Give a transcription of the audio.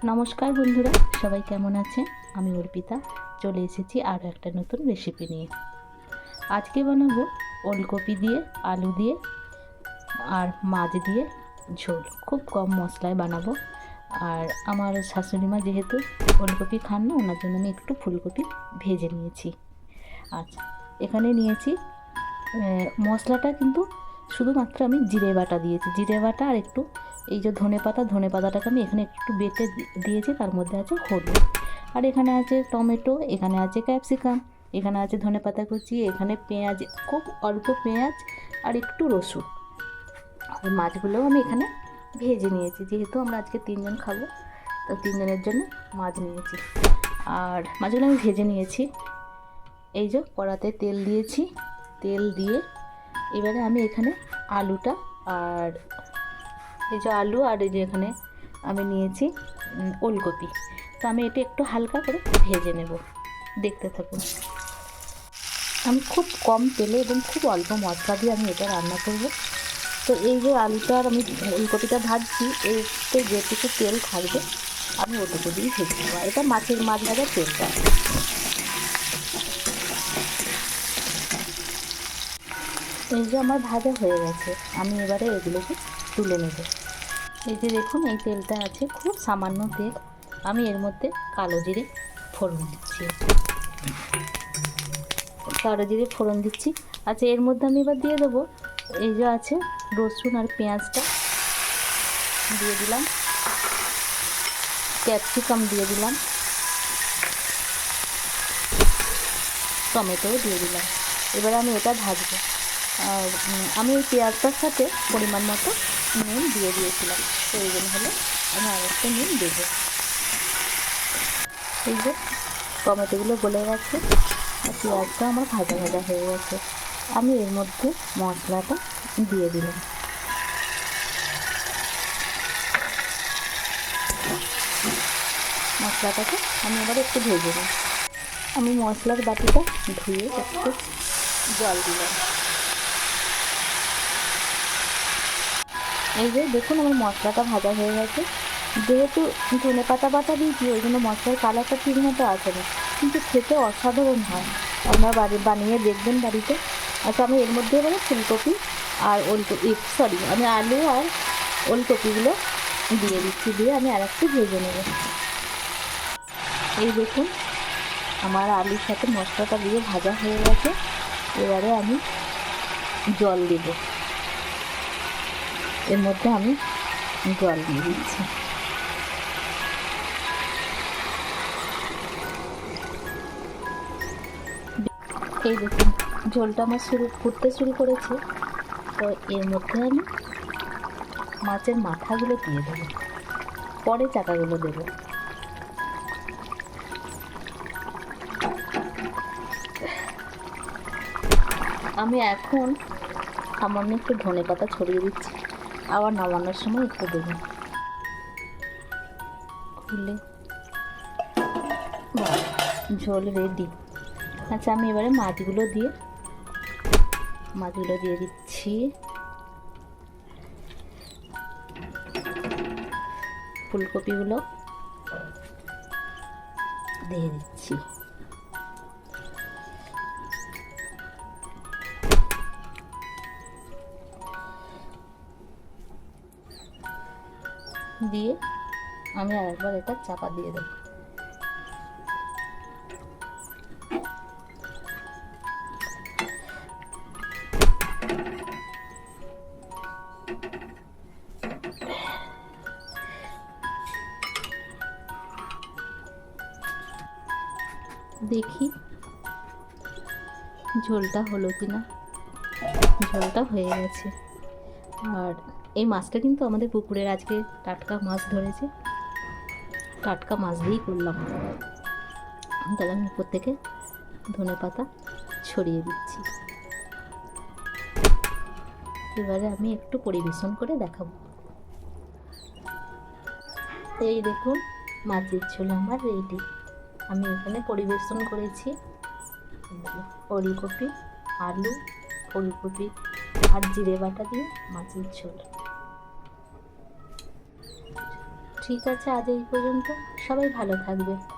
নমস্কার বন্ধুরা, সবাই কেমন আছেন? আমি অর্পিতা চলে এসেছি আরও একটা নতুন রেসিপি নিয়ে। আজকে বানাবো ওলকপি দিয়ে, আলু দিয়ে আর মাছ দিয়ে ঝোল। খুব কম মশলায় বানাবো। আর আমার শাশুড়ি মা যেহেতু ওলকপি খান না, ওনার জন্য আমি একটু ফুলকপি ভেজে নিয়েছি। আচ্ছা, এখানে নিয়েছি মশলাটা কিন্তু শুধুমাত্র আমি জিরে বাটা দিয়েছি, জিরে বাটা আর একটু এই যে ধনে পাতাটাকে আমি এখানে একটু বেটে দিয়েছি। তার মধ্যে আছে হলুদ, আর এখানে আছে টমেটো, এখানে আছে ক্যাপসিকাম, এখানে আছে ধনে পাতা কুচি, এখানে পেঁয়াজ, খুব অল্প পেঁয়াজ আর একটু রসুন। আর মাছগুলোও আমি এখানে ভেজে নিয়েছি, যেহেতু আমরা আজকে 3 জন খাবো, তো 3 জনের জন্য মাছ নিয়েছি। আর মাছগুলো আমি ভেজে নিয়েছি। এই যে কড়াতে তেল দিয়েছি, তেল দিয়ে এবারে আমি এখানে আলুটা আর এই যে আলু আর এই যে এখানে আমি নিয়েছি ওলকপি, তো আমি এটা একটু হালকা করে ভেজে নেব। দেখতে থাকুন। আমি খুব কম তেলে এবং খুব অল্প মশলা দিয়ে আমি এটা রান্না করব। তো এই যে আলুটা আর আমি ওলকপিটা ভাজছি, এতে যেটুকু তেল থাকবে আমি ওটুকু দিয়ে ভেজে নেব। এটা মাছ ভাজার তেলটা। এই যে আমার ভাজা হয়ে গেছে, আমি এবারে এগুলোকে তুলে নেব। এই যে দেখুন, এই তেলটা আছে, খুব সামান্য তেল। আমি এর মধ্যে কালো জিরে ফোড়ন দিচ্ছি। আচ্ছা, এর মধ্যে আমি এবার দিয়ে দেবো এই যে আছে রসুন আর পেঁয়াজটা দিয়ে দিলাম, ক্যাপসিকাম দিয়ে দিলাম, টমেটোও দিয়ে দিলাম। এবার আমি এটা ভাজবো। আর আমি এই পেঁয়াজটার সাথে পরিমাণ মতো নুন দিয়ে দিয়েছিলাম, প্রয়োজন হলে আমি আর একটা নুন দেবো। এই যে টমেটোগুলো গলে গেছে আর পেঁয়াজটা আমার ভাজা ভাজা হয়ে গেছে। আমি এর মধ্যে মশলাটা দিয়ে দিলাম। মশলাটাকে আমি এবার একটু ভেজে নিই। আমি মশলার বাটিটা ধুয়ে একটু জল দিলাম। এই যে দেখুন, আমার মশলাটা ভাজা হয়ে গেছে। যেহেতু ধনে পাতা বাটা দিয়েছি, ওই জন্য মশলার কালারটা ঠিক মতো আসে না, কিন্তু খেতে অসাধারণ হয়। আপনারা বানিয়ে দেখবেন বাড়িতে। আচ্ছা, আমি এর মধ্যে এবারে ফুলকপি আর আমি আলু আর ওলকপিগুলো দিয়ে দিচ্ছি, দিয়ে আমি আর একটু ভেজে নেব। এই দেখুন, আমার আলুর সাথে মশলাটা দিয়ে ভাজা হয়ে গেছে। এবারে আমি জল দেব। এর মধ্যে আমি জল দিয়ে দিচ্ছি। এই দেখুন, ঝোলটা আমার ফুটতে শুরু করেছে। তো এর মধ্যে আমি মাছের মাথাগুলো দিয়ে দেবো, পরে চাকাগুলো দেবো। আমি এখন সামান্য একটু ধনে পাতা ছড়িয়ে দিচ্ছি, আবার নামানোর সময় একটু দেবো। খুলে ঝোল রেডি। আচ্ছা, আমি এবারে মাছগুলো দিয়ে দিচ্ছি। ফুলকপিগুলো দিয়ে দিচ্ছি। দিয়ে আমি আরেকবার এটা চাপা দিয়ে দেবো। দেখি ঝোলটা হলো কিনা। ঝোলটা হয়ে গেছে। আর এই মাছটা কিন্তু আমাদের পুকুরের আজকে টাটকা মাছ ধরেছে, টাটকা মাছ দিয়েই করলাম। তাহলে আমি উপর থেকে ধনে পাতা ছড়িয়ে দিচ্ছি। এবারে আমি একটু পরিবেশন করে দেখাবো। এই দেখুন, মাছের ঝোল আমার রেডি। আমি এখানে পরিবেশন করেছি ওলকপি, আলু, ফুলকপি আর জিরে বাটা দিয়ে মাছের ঝোল। ঠিক আছে, আজ এই পর্যন্ত। সবাই ভালো থাকবে।